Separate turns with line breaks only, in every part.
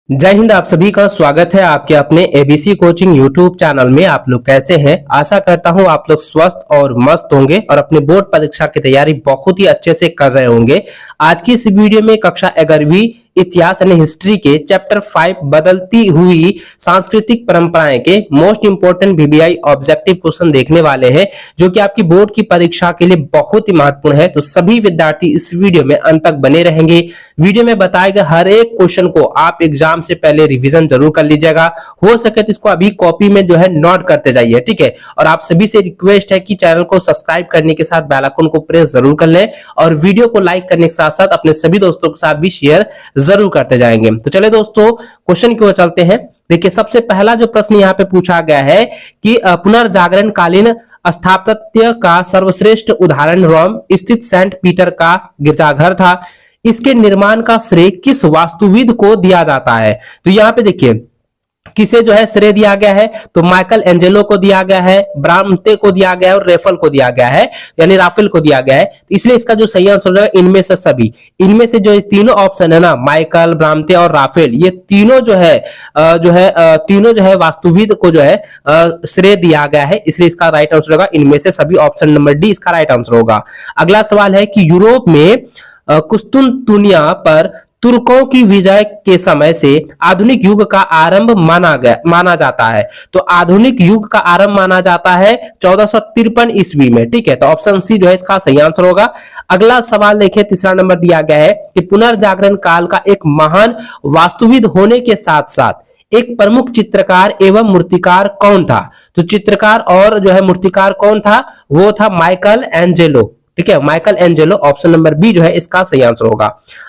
जय हिंद। आप सभी का स्वागत है आपके अपने एबीसी कोचिंग यूट्यूब चैनल में। आप लोग कैसे हैं? आशा करता हूं आप लोग स्वस्थ और मस्त होंगे और अपने बोर्ड परीक्षा की तैयारी बहुत ही अच्छे से कर रहे होंगे। आज की इस वीडियो में कक्षा 11वीं इतिहास यानी हिस्ट्री के चैप्टर 5 बदलती हुई सांस्कृतिक परंपराएं के most important VBI objective question देखने वाले हैं, जो कि आपकी बोर्ड की परीक्षा के लिए बहुत ही महत्वपूर्ण है। तो सभी विद्यार्थी इस वीडियो में अंत तक बने रहेंगे। वीडियो में बताए गए हर एक क्वेश्चन को आप एग्जाम से पहले रिवीजन जरूर कर लीजिएगा। हो सके तो इसको अभी कॉपी में जो है नोट करते जाइए, ठीक है। और आप सभी से रिक्वेस्ट है कि चैनल को सब्सक्राइब करने के साथ बेल आइकन को प्रेस जरूर कर लें और वीडियो को लाइक करने के साथ साथ अपने सभी दोस्तों के साथ भी शेयर जरूर करते जाएंगे। तो चले दोस्तों, क्वेश्चन की ओर चलते हैं। देखिए, सबसे पहला जो प्रश्न यहाँ पे पूछा गया है कि पुनर्जागरण कालीन स्थापत्य का सर्वश्रेष्ठ उदाहरण रोम स्थित सेंट पीटर का गिरजाघर था। इसके निर्माण का श्रेय किस वास्तुविद को दिया जाता है? तो यहाँ पे देखिए किसे जो है श्रेय दिया गया है, तो माइकल एंजेलो को दिया गया है, ब्राम्ते को दिया गया है और रेफल को दिया गया है, यानी राफेल को दिया गया है। इसलिए इसका जो सही आंसर हो जाएगा इनमें से सभी। इनमें से जो तीनों ऑप्शन है ना, माइकल, ब्राम्ते और राफेल, ये तीनों जो है तीनों जो है वास्तुविद को जो है श्रेय दिया गया है। इसलिए इसका राइट आंसर होगा इनमें से सभी। ऑप्शन नंबर डी इसका राइट आंसर होगा। अगला सवाल है कि यूरोप में कुस्तुनतुनिया पर तुर्कों की विजय के समय से आधुनिक युग का आरंभ माना जाता है। तो आधुनिक युग का आरंभ माना जाता है 1453 ईस्वी में, ठीक है। तो ऑप्शन सी जो है इसका सही आंसर होगा। अगला सवाल देखिए, तीसरा नंबर दिया गया है कि पुनर्जागरण काल का एक महान वास्तुविद होने के साथ साथ एक प्रमुख चित्रकार एवं मूर्तिकार कौन था? तो चित्रकार और जो है मूर्तिकार कौन था? वो था माइकल एंजेलो, ठीक है। Michael Angelo, option number B जो है इसका सही आंसर होगा।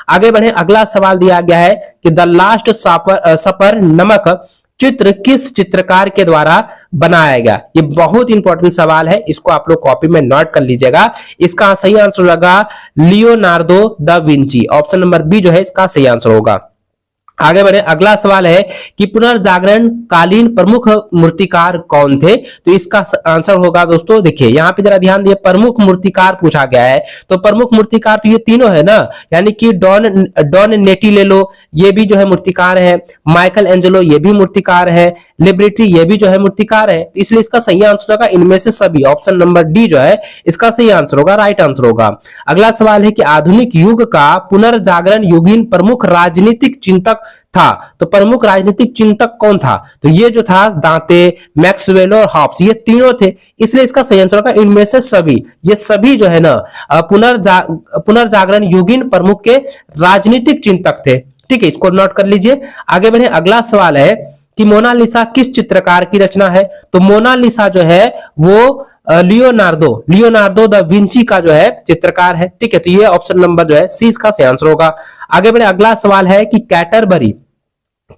आगे बढ़े, अगला सवाल दिया गया है कि द लास्ट सपर नमक चित्र किस चित्रकार के द्वारा बनाया गया? ये बहुत इंपॉर्टेंट सवाल है, इसको आप लोग कॉपी में नोट कर लीजिएगा। इसका सही आंसर होगा Leonardo da Vinci. Option number B जो है इसका सही आंसर होगा। आगे बढ़े, अगला सवाल है कि पुनर्जागरण कालीन प्रमुख मूर्तिकार कौन थे? तो इसका आंसर होगा दोस्तों, देखिए यहाँ पे जरा ध्यान दिए, प्रमुख मूर्तिकार पूछा गया है। तो प्रमुख मूर्तिकार तो ये तीनों है ना, यानी कि डॉन नेटी ले लो, ये भी जो है मूर्तिकार है, माइकल एंजेलो ये भी मूर्तिकार है, लिबर्टी ये भी जो है मूर्तिकार है। इसलिए इसका सही आंसर होगा इनमें से सभी। ऑप्शन नंबर डी जो है इसका सही आंसर होगा, राइट आंसर होगा। अगला सवाल है कि आधुनिक युग का पुनर्जागरण युगीन प्रमुख राजनीतिक चिंतक था। तो प्रमुख राजनीतिक चिंतक कौन था? तो ये जो था दांते, मैक्सवेल और हॉब्स, ये तीनों थे। इसलिए इसका सही आंसर होगा इनमें से सभी। ये सभी जो है ना पुनर्जागरण युगीन प्रमुख के राजनीतिक चिंतक थे, ठीक है। इसको नोट कर लीजिए। आगे बढ़े, अगला सवाल है कि मोनालिसा किस चित्रकार की रचना है? तो मोनालिसा जो है वो लियोनार्दो दा विंची का जो है चित्रकार है, ठीक है। तो ये ऑप्शन नंबर जो है सी इसका सही आंसर होगा। आगे बढ़े, अगला सवाल है कि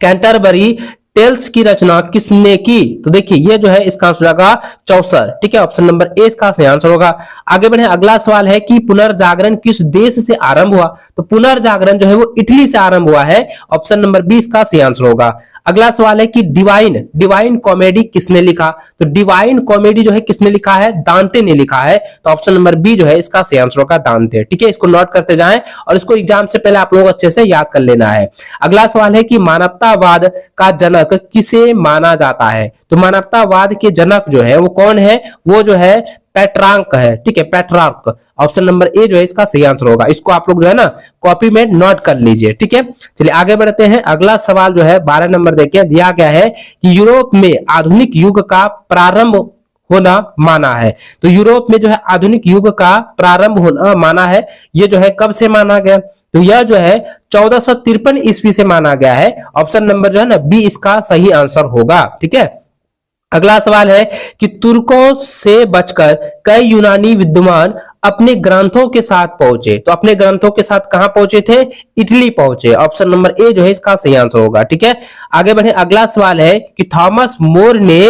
कैंटरबरी टेल्स की रचना किसने की? तो देखिए ये जो है इसका आंसर होगा चौसर, ठीक है। ऑप्शन नंबर ए इसका सही आंसर होगा। आगे बढ़े, अगला सवाल है कि पुनर्जागरण किस देश से आरंभ हुआ? तो पुनर्जागरण जो है वो इटली से आरंभ हुआ है। ऑप्शन नंबर बी इसका सही आंसर होगा। अगला सवाल है कि डिवाइन कॉमेडी किसने लिखा? तो डिवाइन कॉमेडी जो है किसने लिखा है? दांते ने लिखा है। तो ऑप्शन नंबर बी जो है इसका सही आंसर होगा दांते, ठीक है। इसको नोट करते जाएं और इसको एग्जाम से पहले आप लोग अच्छे से याद कर लेना है। अगला सवाल है कि मानवतावाद का जनक किसे माना जाता है? तो मानवतावाद के जनक जो है वो कौन है? वो जो है पेट्रार्क है, ठीक है, पेट्रार्क। ऑप्शन नंबर ए जो है इसका सही आंसर होगा। इसको आप लोग जो है ना कॉपी में नोट कर लीजिए, ठीक है। चलिए आगे बढ़ते हैं। अगला सवाल जो है 12 नंबर देखिए, दिया गया है कि यूरोप में आधुनिक युग का प्रारंभ होना माना है। तो यूरोप में जो है आधुनिक युग का प्रारंभ होना माना है, ये जो है कब से माना गया? तो यह जो है 1453 ईस्वी से माना गया है। ऑप्शन नंबर जो है ना बी इसका सही आंसर होगा, ठीक है। अगला सवाल है कि तुर्कों से बचकर कई यूनानी विद्वान अपने ग्रंथों के साथ पहुंचे। तो अपने ग्रंथों के साथ कहां पहुंचे थे? इटली पहुंचे। ऑप्शन नंबर ए जो है इसका सही आंसर होगा, ठीक है। आगे बढ़े, अगला सवाल है कि थॉमस मोर ने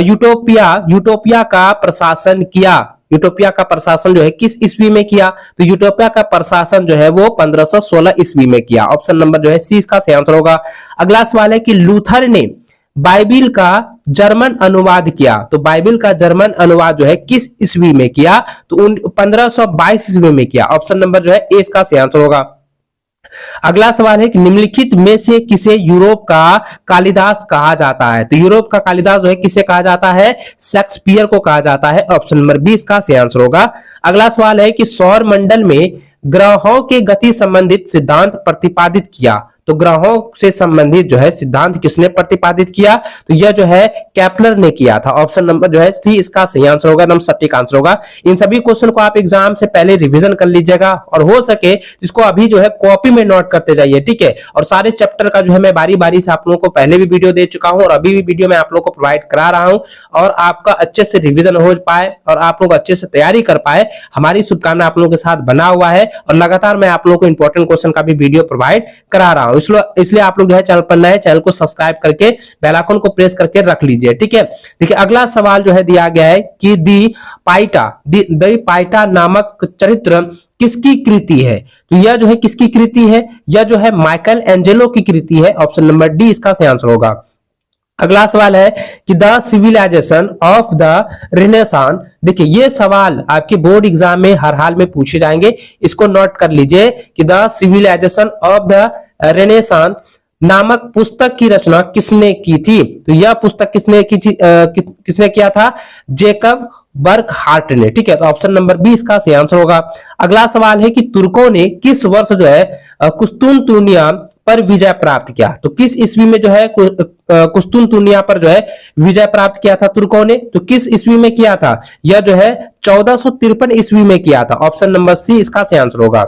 यूटोपिया का प्रशासन किया। यूटोपिया का प्रशासन जो है किस ईस्वी में किया? तो यूटोपिया का प्रशासन जो है वो 1516 ईस्वी में किया। ऑप्शन नंबर जो है सी इसका सही आंसर होगा। अगला सवाल है कि लूथर ने बाइबिल का जर्मन अनुवाद किया। तो बाइबिल का जर्मन अनुवाद जो है किस ईस्वी में किया? तो 1522 ईस्वी में किया। ऑप्शन नंबर जो है ए इसका सही आंसर होगा। अगला सवाल है कि निम्नलिखित में से किसे यूरोप का कालिदास कहा जाता है? तो यूरोप का कालिदास जो है किसे कहा जाता है? शेक्सपियर को कहा जाता है। ऑप्शन नंबर 20 का सही आंसर होगा। अगला सवाल है कि सौर मंडल में ग्रहों के गति संबंधित सिद्धांत प्रतिपादित किया। तो ग्रहों से संबंधित जो है सिद्धांत किसने प्रतिपादित किया? तो यह जो है केपलर ने किया था। ऑप्शन नंबर जो है सी इसका सही आंसर होगा, एकदम सटीक आंसर होगा। इन सभी क्वेश्चन को आप एग्जाम से पहले रिवीजन कर लीजिएगा और हो सके इसको अभी जो है कॉपी में नोट करते जाइए, ठीक है। और सारे चैप्टर का जो है मैं बारी बारी से आप लोगों को पहले भी वीडियो दे चुका हूं और अभी भी वीडियो में आप लोगों को प्रोवाइड करा रहा हूं, और आपका अच्छे से रिविजन हो पाए और आप लोग अच्छे से तैयारी कर पाए, हमारी शुभकामना आप लोगों के साथ बना हुआ है। और लगातार मैं आप लोगों को इंपॉर्टेंट क्वेश्चन का भी वीडियो प्रोवाइड करा रहा हूं, इसलिए आप लोग जो है चैनल पर नए, चैनल को सब्सक्राइब करके बेल आइकन को प्रेस करके रख लीजिए, ठीक है। देखिए अगला सवाल जो है दिया गया है कि दी पाइटा नामक चरित्र किसकी कृति है? तो यह जो है किसकी कृति है? यह जो है माइकल एंजेलो की कृति है। ऑप्शन नंबर डी इसका सही आंसर होगा। अगला सवाल है कि the civilisation of the renaissance, देखिए ये सवाल आपके बोर्ड एग्जाम में हर हाल में पूछे जाएंगे, इसको नोट कर लीजिए कि the civilisation of the renaissance नामक पुस्तक की रचना किसने की थी? तो यह पुस्तक किसने किया था? जेकब बर्कहार्ट ने, ठीक है। तो ऑप्शन नंबर 20 का सही आंसर होगा। अगला सवाल है कि तुर्कों ने किस वर्ष जो है कुस्तुनतुनिया पर विजय प्राप्त किया? तो किस ईस्वी में जो है कुस्तुनतुनिया पर जो है विजय प्राप्त किया था तुर्कों ने? तो किस ईस्वी में किया था? यह जो है 1453 ईस्वी में किया था। ऑप्शन नंबर सी इसका सही आंसर होगा।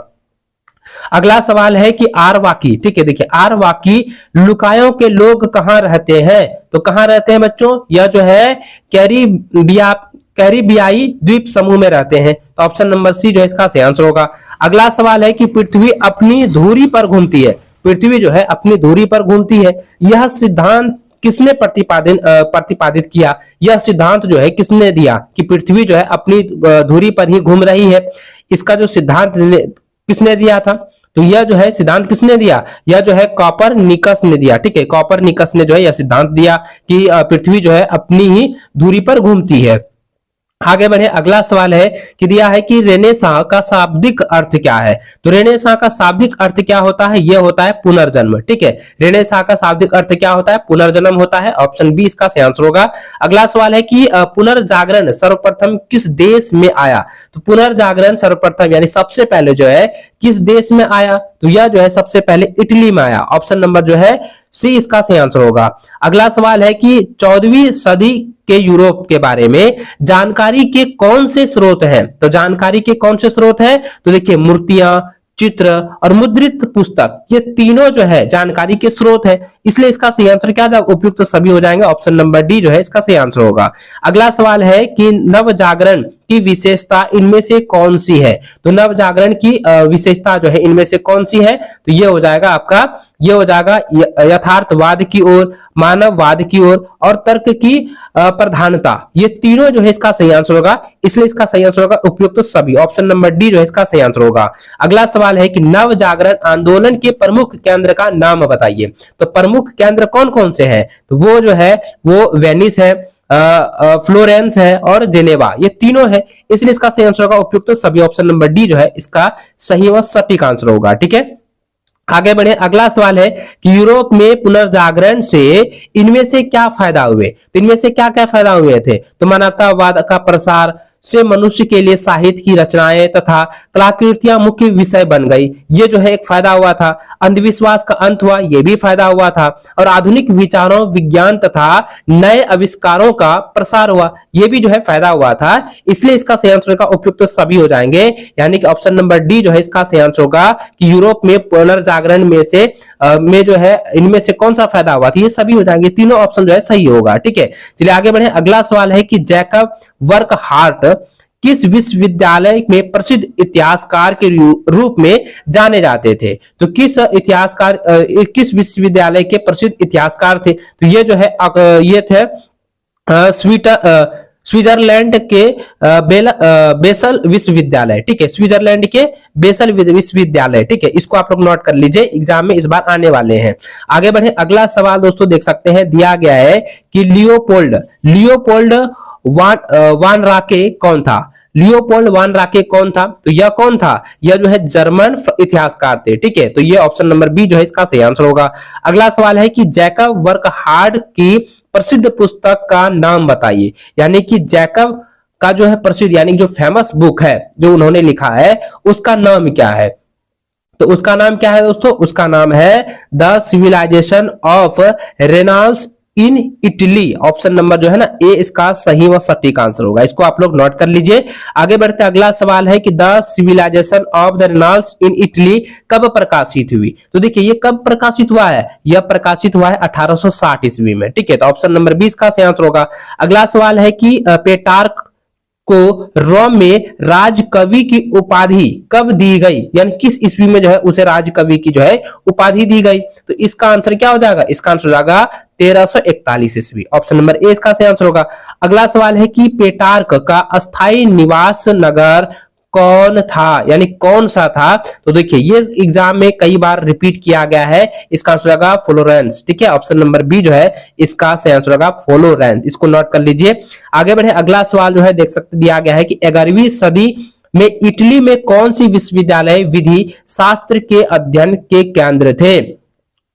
अगला सवाल है कि आरवाकी, ठीक है, देखिए आरवाकी लुकायों के लोग कहां रहते हैं? तो कहां रहते हैं बच्चों? यह जो है कैरिबियाई द्वीप समूह में रहते हैं। तो ऑप्शन नंबर सी जो है इसका सही आंसर होगा। अगला सवाल है कि पृथ्वी अपनी धुरी पर घूमती है। पृथ्वी जो है अपनी धुरी पर घूमती है, यह सिद्धांत किसने प्रतिपादित किया? यह सिद्धांत जो है किसने दिया कि पृथ्वी जो है अपनी धुरी पर ही घूम रही है? इसका जो सिद्धांत किसने दिया था? तो यह जो है सिद्धांत किसने दिया? यह जो है कॉपरनिकस ने दिया, ठीक है। कॉपरनिकस ने जो है यह सिद्धांत दिया कि पृथ्वी जो है अपनी ही धुरी पर घूमती है। आगे बढ़े, अगला सवाल है कि दिया है कि रेनेसां का शाब्दिक अर्थ क्या है? तो रेनेसां का शाब्दिक अर्थ क्या होता है? यह होता है पुनर्जन्म, ठीक है। रेनेसां का शाब्दिक अर्थ क्या होता है? पुनर्जन्म होता है। ऑप्शन बी इसका सही आंसर होगा। अगला सवाल है कि पुनर्जागरण सर्वप्रथम किस देश में आया? तो पुनर्जागरण सर्वप्रथम यानी सबसे पहले जो है किस देश में आया? तो यह जो है सबसे पहले इटली में आया। ऑप्शन नंबर जो है सी इसका सही आंसर होगा। अगला सवाल है कि 14वीं सदी के यूरोप के बारे में जानकारी के कौन से स्रोत हैं? तो जानकारी के कौन से स्रोत हैं? तो देखिए मूर्तियां, चित्र और मुद्रित पुस्तक, ये तीनों जो है जानकारी के स्रोत है, इसलिए इसका सही आंसर क्या था? उपयुक्त तो सभी हो जाएंगे। ऑप्शन नंबर डी जो है इसका सही आंसर होगा। अगला सवाल है कि नव जागरण की विशेषता इनमें से कौन सी है? तो नव जागरण की विशेषता जो है इनमें से कौन सी है? तो ये हो जाएगा आपका, ये हो जाएगा यथार्थवाद की ओर, मानववाद की ओर और तर्क की प्रधानता, ये तीनों जो है इसका सही आंसर होगा, इसलिए इसका सही आंसर होगा उपयुक्त तो सभी। ऑप्शन नंबर डी जो है इसका सही आंसर होगा। अगला सवाल है कि नव जागरण आंदोलन के प्रमुख केंद्र का नाम बताइए। तो प्रमुख केंद्र कौन कौन से हैं? तो वो जो है वो वेनिस है, फ्लोरेंस है और जेनेवा, ये तीनों है, इसलिए इसका सही आंसर होगा उपयुक्त तो सभी। ऑप्शन नंबर डी जो है इसका सही व सटीक आंसर होगा, ठीक है। आगे बढ़े, अगला सवाल है कि यूरोप में पुनर्जागरण से इनमें से क्या फायदा हुए? तो इनमें से क्या क्या फायदा हुए थे? तो मानवतावाद का प्रसार से मनुष्य के लिए साहित्य की रचनाएं तथा कलाकृतियां मुख्य विषय बन गई, ये जो है एक फायदा हुआ था। अंधविश्वास का अंत हुआ, ये भी फायदा हुआ था। और आधुनिक विचारों, विज्ञान तथा नए आविष्कारों का प्रसार हुआ, ये भी जो है फायदा हुआ था, इसलिए इसका सही आंसर का उपयुक्त तो सभी हो जाएंगे। यानी कि ऑप्शन नंबर डी जो है इसका सही आंसर होगा कि यूरोप में पुनर्जागरण में से में जो है इनमें से कौन सा फायदा हुआ था, ये सभी हो जाएंगे, तीनों ऑप्शन जो है सही होगा, ठीक है। चलिए आगे बढ़े, अगला सवाल है कि जैकब बर्कहार्ट किस विश्वविद्यालय में प्रसिद्ध इतिहासकार के रूप में जाने जाते थे? तो किस विश्वविद्यालय के प्रसिद्ध इतिहासकार थे? तो ये जो है ये थे स्विट्जरलैंड के बेसल विश्वविद्यालय, ठीक है, स्विट्जरलैंड के बेसल विश्वविद्यालय, ठीक है, इसको आप लोग नोट कर लीजिए, एग्जाम में इस बार आने वाले हैं। आगे बढ़े, अगला सवाल दोस्तों देख सकते हैं, दिया गया है कि लियोपोल्ड वान राके कौन था? लियोपोल्ड वान राके कौन था? तो यह कौन था? यह जो है जर्मन इतिहासकार थे। ठीक है, तो ये ऑप्शन नंबर बी जो है इसका सही आंसर होगा। अगला सवाल है कि जैकब वर्कहार्ड की प्रसिद्ध पुस्तक का नाम बताइए। यानी कि जैकब का जो है प्रसिद्ध यानी जो फेमस बुक है जो उन्होंने लिखा है उसका नाम क्या है? तो उसका नाम क्या है दोस्तों? उसका नाम है the civilisation of Reynolds in Italy. Option number जो है ना ए इसका सही व सटीक आंसर होगा। इसको आप लोग नोट कर लीजिए। आगे बढ़ते अगला सवाल है कि the civilisation of the Reynolds in Italy कब प्रकाशित हुई? तो देखिए ये कब प्रकाशित हुआ है? यह प्रकाशित हुआ है 1860 ईस्वी में। ठीक है, तो ऑप्शन नंबर 20 का सही आंसर होगा। अगला सवाल है कि पेटार्क को रोम में राजकवि की उपाधि कब दी गई? यानी किस ईस्वी में जो है उसे राजकवि की जो है उपाधि दी गई? तो इसका आंसर क्या हो जाएगा? इसका आंसर हो जाएगा 1341 ईस्वी। ऑप्शन नंबर ए इसका सही आंसर होगा। अगला सवाल है कि पेटार्क का अस्थायी निवास नगर कौन था? यानी कौन सा था? तो देखिए ये एग्जाम में कई बार रिपीट किया गया है। इसका आंसर होगा फ्लोरेंस। ठीक है, ऑप्शन नंबर बी जो है इसका सही आंसर होगा फ्लोरेंस। इसको नोट कर लीजिए। आगे बढ़े अगला सवाल जो है देख सकते दिया गया है कि 11वीं सदी में इटली में कौन सी विश्वविद्यालय विधि शास्त्र के अध्ययन के केंद्र थे?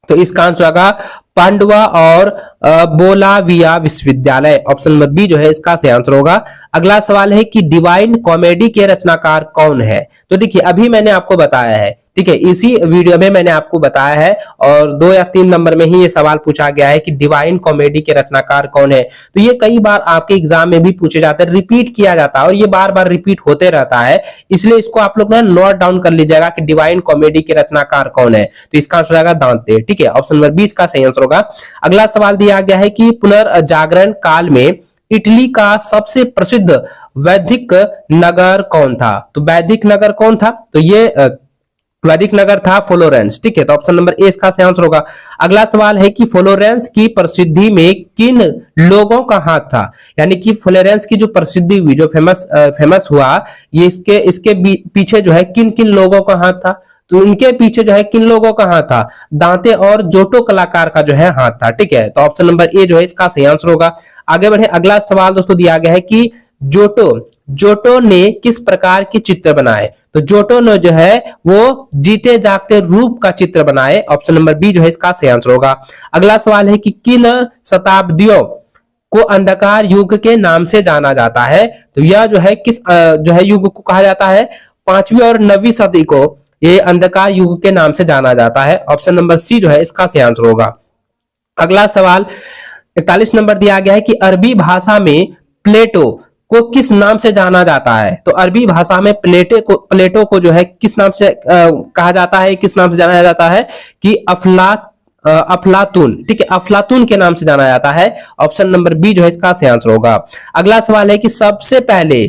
तो इसका आंसर होगा पांडवा और बोलाविया विश्वविद्यालय। ऑप्शन नंबर बी जो है इसका सही आंसर होगा। अगला सवाल है कि डिवाइन कॉमेडी के रचनाकार कौन है? तो देखिए अभी मैंने आपको बताया है। ठीक है, इसी वीडियो में मैंने आपको बताया है और 2 या 3 नंबर में ही ये सवाल पूछा गया है कि डिवाइन कॉमेडी के रचनाकार कौन है। तो ये कई बार आपके एग्जाम में भी पूछे जाते हैं, रिपीट किया जाता है और ये बार बार रिपीट होते रहता है। इसलिए इसको आप लोग ना नोट डाउन कर लीजिएगा कि डिवाइन कॉमेडी के रचनाकार कौन है। तो इसका आंसर होगा दांते। ठीक है, ऑप्शन नंबर 20 का सही आंसर होगा। अगला सवाल दिया गया है कि पुनर्जागरण काल में इटली का सबसे प्रसिद्ध वैदिक नगर कौन था? तो वैदिक नगर कौन था? तो ये वैदिक नगर था फ्लोरेंस। ठीक है, तो ऑप्शन नंबर ए इसका सही आंसर होगा। अगला सवाल है कि फ्लोरेंस की प्रसिद्धि में किन लोगों का हाथ था? यानी कि फ्लोरेंस की जो प्रसिद्धि हुई, जो फेमस हुआ, ये इसके पीछे जो है किन किन लोगों का हाथ था? तो इनके पीछे जो है किन लोगों का हाथ था? दांते और जोटो कलाकार का जो है हाथ था। ठीक है, तो ऑप्शन नंबर ए जो है इसका सही आंसर होगा। आगे बढ़े अगला सवाल दोस्तों दिया गया है कि जोटो ने किस प्रकार के चित्र बनाए? तो जोटो ने जो है वो जीते जागते रूप का चित्र बनाए। ऑप्शन नंबर बी जो है इसका सही आंसर होगा। अगला सवाल है कि किन शताब्दियों को अंधकार युग के नाम से जाना जाता है? तो यह जो है किस जो है युग को कहा जाता है? 5वीं और 9वीं सदी को ये अंधकार युग के नाम से जाना जाता है। ऑप्शन नंबर सी जो है इसका सही आंसर होगा। अगला सवाल 41 नंबर दिया गया है कि अरबी भाषा में प्लेटो को किस नाम से जाना जाता है? तो अरबी भाषा में प्लेटो को जो है किस नाम से कहा जाता है, किस नाम से जाना जाता है? कि अफलातून। ठीक है, अफलातून के नाम से जाना जाता है। ऑप्शन नंबर बी जो है इसका सही आंसर होगा। अगला सवाल है कि सबसे पहले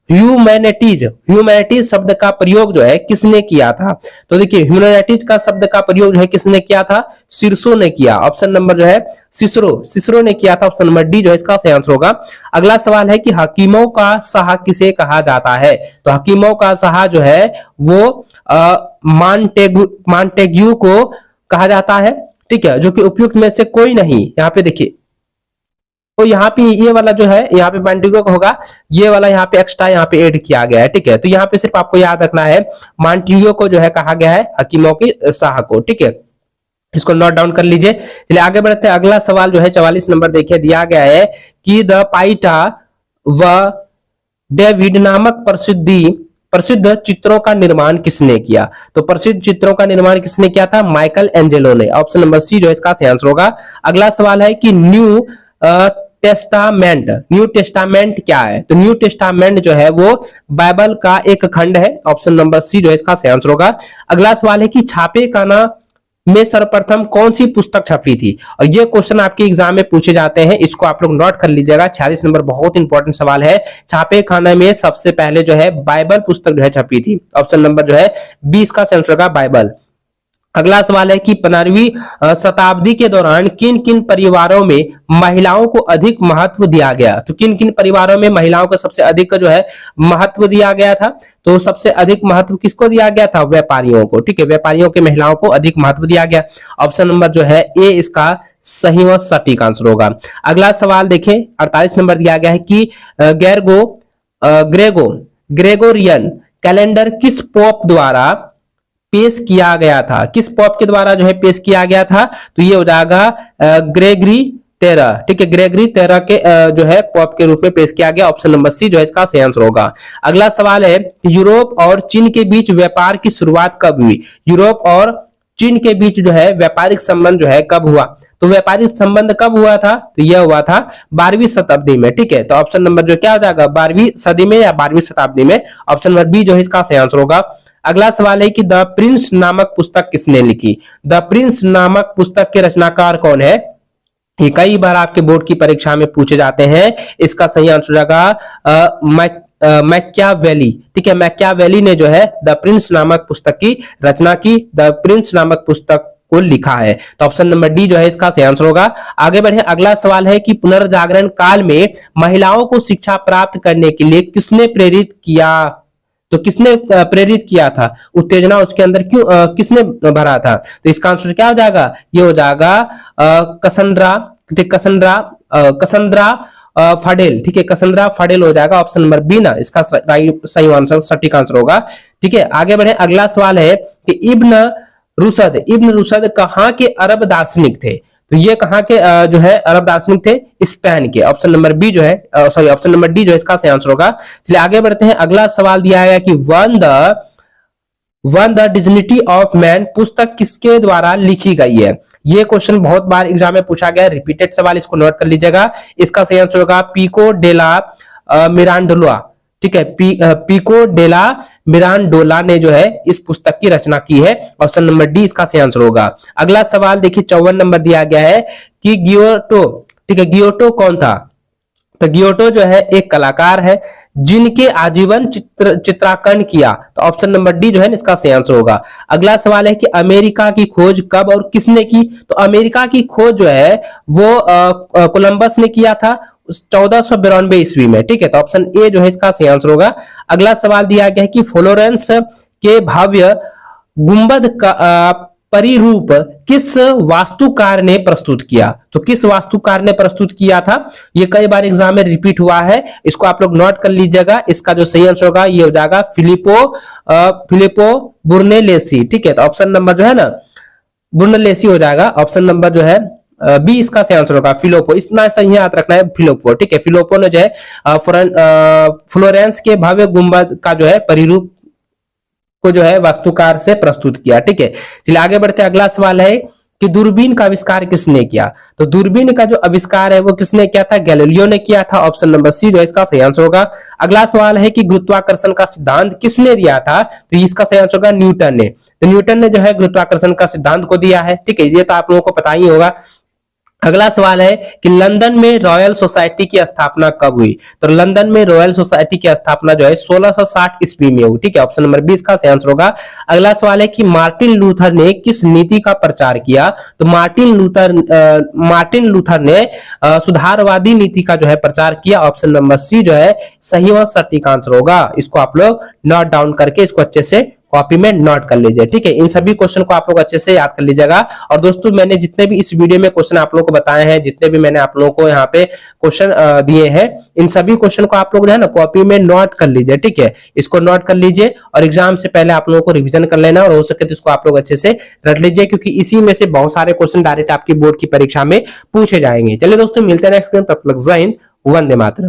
ह्यूमैनिटीज शब्द का प्रयोग जो है किसने किया था? तो देखिए ह्यूमैनिटीज का शब्द का प्रयोग जो है किसने किया था? सिरसो ने किया। ऑप्शन नंबर जो है सिसरो ने किया था। ऑप्शन नंबर डी जो है इसका सही आंसर होगा। अगला सवाल है कि हकीमों का शाह किसे कहा जाता है? तो हकीमों का शाह जो है वो मॉन्टेग्यू को कहा जाता है। ठीक है, जो कि उपयुक्त में से कोई नहीं। यहाँ पे देखिए तो यहाँ पे ये वाला जो है यहाँ पे मॉन्टेग्यू का होगा, ये वाला यहाँ पे एक्स्ट्रा यहाँ पे ऐड किया गया है। ठीक है, तो यहाँ पे सिर्फ आपको याद रखना है मॉन्टेग्यू को जो है कहा गया है हकीमों के शाह को। ठीक है, इसको नोट डाउन कर लीजिए। चलिए आगे बढ़ते हैं। अगला सवाल जो है 44 नंबर देखिए दिया गया है कि द पाइटा व डेविड नामक प्रसिद्ध चित्रों का निर्माण किसने किया? तो प्रसिद्ध चित्रों का निर्माण किसने किया था? माइकल एंजेलो ने। ऑप्शन नंबर सी जो है इसका सही आंसर होगा। अगला सवाल है कि न्यू टेस्टामेंट क्या है? तो न्यू टेस्टामेंट जो है वो बाइबल का एक खंड है। ऑप्शन नंबर सी जो है इसका सही आंसर होगा। अगला सवाल है कि छापे खाना में सर्वप्रथम कौन सी पुस्तक छपी थी? और ये क्वेश्चन आपके एग्जाम में पूछे जाते हैं, इसको आप लोग नोट कर लीजिएगा। 46 नंबर बहुत इंपॉर्टेंट सवाल है। छापे खाना में सबसे पहले जो है बाइबल पुस्तक जो है छपी थी। ऑप्शन नंबर जो है 20 का आंसर होगा बाइबल। अगला सवाल है कि 15वीं शताब्दी के दौरान किन किन परिवारों में महिलाओं को अधिक महत्व दिया गया? तो किन किन परिवारों में महिलाओं को सबसे अधिक जो है महत्व दिया गया था? तो सबसे अधिक महत्व किसको दिया गया था? व्यापारियों को। ठीक है, व्यापारियों के महिलाओं को अधिक महत्व दिया गया। ऑप्शन नंबर जो है ए इसका सही व सटीक आंसर होगा। अगला सवाल देखें 48 नंबर दिया गया है कि ग्रेगोरियन कैलेंडर किस पोप द्वारा पेश किया गया था? किस पोप के द्वारा जो है पेश किया गया था? तो ये हो जाएगा ग्रेगरी 13, ठीक है, ग्रेगरी 13 के जो है पोप के रूप में पेश किया गया। ऑप्शन नंबर सी जो है इसका सही आंसर होगा। अगला सवाल है, यूरोप और चीन के बीच व्यापार की शुरुआत कब हुई? यूरोप और चीन के बीच जो है व्यापारिक संबंध जो है कब हुआ? तो व्यापारिक संबंध कब हुआ था? तो यह हुआ था 12वीं शताब्दी में, ठीक है। तो ऑप्शन नंबर जो क्या हो जाएगा, 12वीं सदी में या 12वीं शताब्दी में। ऑप्शन नंबर बी जो है इसका सही आंसर होगा। अगला सवाल है कि द प्रिंस नामक पुस्तक किसने लिखी? द प्रिंस नामक पुस्तक के रचनाकार कौन है? ये कई बार आपके बोर्ड की परीक्षा में पूछे जाते हैं। इसका सही आंसर होगा मैकियावेली, ठीक है। मैकियावेली ने जो है द प्रिंस नामक पुस्तक की रचना की, द प्रिंस नामक पुस्तक को लिखा है। तो ऑप्शन नंबर डी जो है इसका सही आंसर होगा। आगे बढ़े, अगला सवाल है कि पुनर्जागरण काल में महिलाओं को शिक्षा प्राप्त करने के लिए किसने प्रेरित किया? तो किसने प्रेरित किया था? उत्तेजना उसके अंदर क्यों किसने भरा था? तो इसका आंसर क्या हो जाएगा? ये हो जाएगा कसंद्रा, ठीक, कसंद्रा फडेल, ठीक है, कसंद्रा फडेल हो जाएगा। ऑप्शन नंबर बी ना इसका सही आंसर, सटीक आंसर होगा, ठीक है। आगे बढ़े, अगला सवाल है कि इब्न रुशद कहाँ के अरब दार्शनिक थे? तो ये कहाँ के जो है अरब दार्शनिक थे? स्पेन के। ऑप्शन नंबर बी जो है ऑप्शन नंबर डी जो है इसका सही आंसर होगा। चलिए आगे बढ़ते हैं। अगला सवाल दिया गया कि one the dignity of man पुस्तक किसके द्वारा लिखी गई है? ये क्वेश्चन बहुत बार एग्जाम में पूछा गया, रिपीटेड सवाल, इसको नोट कर लीजिएगा। इसका सही आंसर होगा पिको डेला मिरांडोला, ठीक है, पिको डेला मिरांडोला ने जो है इस पुस्तक की रचना की है। ऑप्शन नंबर डी इसका सही आंसर होगा। अगला सवाल देखिए 54 नंबर दिया गया है कि गियोटो, ठीक है, गियोटो कौन था? तो गियोटो जो है एक कलाकार है जिनके आजीवन चित्रांकन किया। तो ऑप्शन नंबर डी जो है इसका सही आंसर होगा। अगला सवाल है कि अमेरिका की खोज कब और किसने की? तो अमेरिका की खोज जो है वो कोलंबस ने किया था 1492 ईस्वी में, ठीक है। तो ऑप्शन ए जो है इसका सही आंसर होगा। अगला सवाल दिया गया है कि फ्लोरेंस के भव्य गुंबद का परिरूप किस वास्तुकार ने प्रस्तुत किया? तो किस वास्तुकार ने प्रस्तुत किया था? ये कई बार एग्जाम में रिपीट हुआ है, इसको आप लोग नोट कर लीजिएगा। इसका जो सही आंसर होगा ये हो जाएगा फिलिपो बुर्नेलेसी, ठीक है। तो ऑप्शन नंबर जो है ना बुर्नेलेसी हो जाएगा। ऑप्शन नंबर जो है बी इसका सही आंसर होगा, फिलोपो। इतना सही याद रखना है, फिलोपो, ठीक है। फिलोपो ने जो है फ्लोरेंस के भव्य गुंबद का जो है परिरूप को जो है वास्तुकार से प्रस्तुत किया, ठीक है। चलिए आगे बढ़ते हैं। अगला सवाल है कि दूरबीन का आविष्कार किसने किया? तो दूरबीन का जो आविष्कार है वो किसने किया था? गैलीलियो ने किया था। ऑप्शन नंबर सी जो है इसका सही आंसर होगा। अगला सवाल है कि गुरुत्वाकर्षण का सिद्धांत किसने दिया था? तो इसका सही आंसर होगा न्यूटन ने। तो न्यूटन ने जो है गुरुत्वाकर्षण का सिद्धांत को दिया है, ठीक है। ये तो आप लोगों को पता ही होगा। अगला सवाल है कि लंदन में रॉयल सोसाइटी की स्थापना कब हुई? तो लंदन में रॉयल सोसाइटी की स्थापना जो है 1660 ईस्वी में हुई, ठीक है। ऑप्शन नंबर 20 का सही आंसर होगा। अगला सवाल है कि मार्टिन लूथर ने किस नीति का प्रचार किया? तो मार्टिन लूथर ने सुधारवादी नीति का जो है प्रचार किया। ऑप्शन नंबर सी जो है सही और सटीक आंसर होगा। इसको आप लोग नोट डाउन करके इसको अच्छे से कॉपी में नोट कर लीजिए, ठीक है। इन सभी क्वेश्चन को आप लोग अच्छे से याद कर लीजिएगा। और दोस्तों मैंने जितने भी इस वीडियो में क्वेश्चन आप लोगों को बताए हैं, जितने भी मैंने आप लोगों को यहाँ पे क्वेश्चन दिए हैं, इन सभी क्वेश्चन को आप लोग जो है ना कॉपी में नोट कर लीजिए, ठीक है। इसको नोट कर लीजिए और एग्जाम से पहले आप लोगों को रिविजन कर लेना, और हो सके तो इसको आप लोग अच्छे से रट लीजिए, क्योंकि इसी में से बहुत सारे क्वेश्चन डायरेक्ट आपकी बोर्ड की परीक्षा में पूछे जाएंगे। चलिए दोस्तों मिलते हैं नेक्स्ट वीडियो में, तब तक जय हिंद, वंदे मातरम।